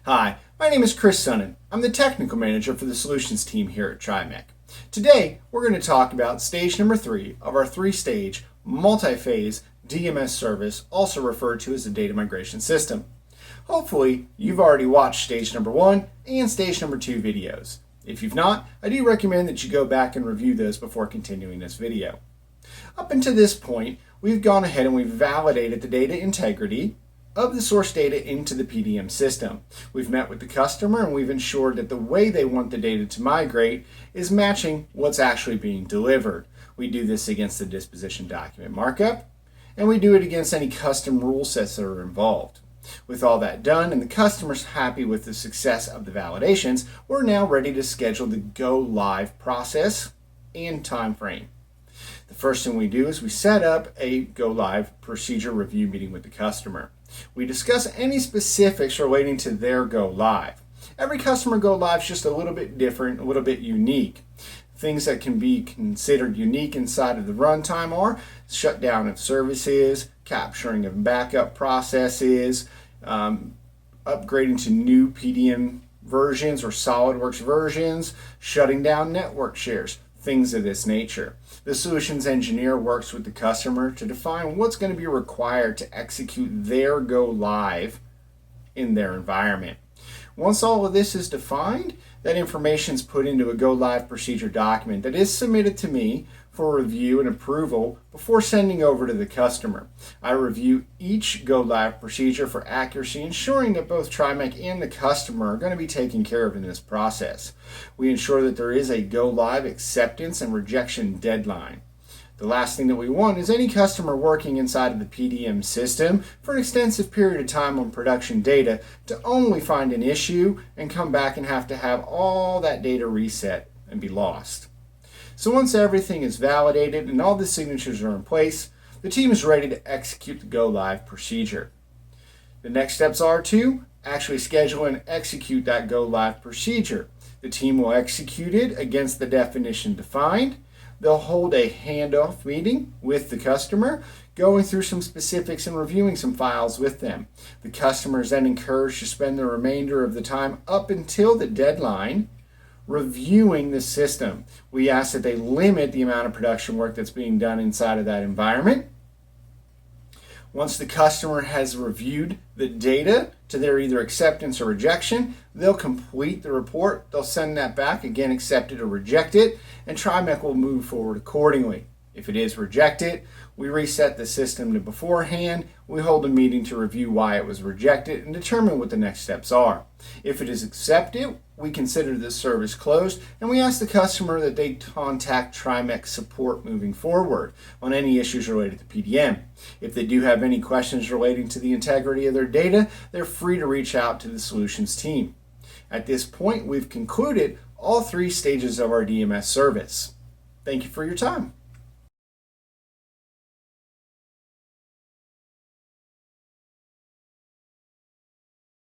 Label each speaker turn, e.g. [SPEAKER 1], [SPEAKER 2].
[SPEAKER 1] Hi, my name is Chris Sonnen. I'm the technical manager for the solutions team here at TriMech. Today, we're going to talk about stage number 3 of our 3-stage multi-phase DMS service, also referred to as a data migration system. Hopefully, you've already watched stage number 1 and stage number 2 videos. If you've not, I do recommend that you go back and review those before continuing this video. Up until this point, we've gone ahead and we've validated the data integrity of the source data into the PDM system. We've met with the customer and we've ensured that the way they want the data to migrate is matching what's actually being delivered. We do this against the disposition document markup, and we do it against any custom rule sets that are involved. With all that done and the customer's happy with the success of the validations, we're now ready to schedule the go live process and time frame. The first thing we do is we set up a go live procedure review meeting with the customer. We discuss any specifics relating to their go live. Every customer go live is just a little bit different, a little bit unique. Things that can be considered unique inside of the runtime are shutdown of services, capturing of backup processes, upgrading to new PDM versions or SOLIDWORKS versions, shutting down network shares, things of this nature. The solutions engineer works with the customer to define what's going to be required to execute their go live in their environment. Once all of this is defined, that information is put into a go live procedure document that is submitted to me for review and approval before sending over to the customer. I review each go live procedure for accuracy, ensuring that both TriMech and the customer are going to be taken care of in this process. We ensure that there is a go live acceptance and rejection deadline. The last thing that we want is any customer working inside of the PDM system for an extensive period of time on production data to only find an issue and come back and have to have all that data reset and be lost. So once everything is validated and all the signatures are in place, the team is ready to execute the go live procedure. The next steps are to actually schedule and execute that go live procedure. The team will execute it against the definition defined. They'll hold a handoff meeting with the customer, going through some specifics and reviewing some files with them. The customer is then encouraged to spend the remainder of the time up until the deadline reviewing the system. We ask that they limit the amount of production work that's being done inside of that environment. Once the customer has reviewed the data to their either acceptance or rejection, they'll complete the report. They'll send that back, again, accept it or reject it, and TriMech will move forward accordingly. If it is rejected, we reset the system to beforehand. We hold a meeting to review why it was rejected and determine what the next steps are. If it is accepted, we consider this service closed and we ask the customer that they contact TriMech support moving forward on any issues related to PDM. If they do have any questions relating to the integrity of their data, they're free to reach out to the solutions team. At this point, we've concluded all 3 stages of our DMS service. Thank you for your time.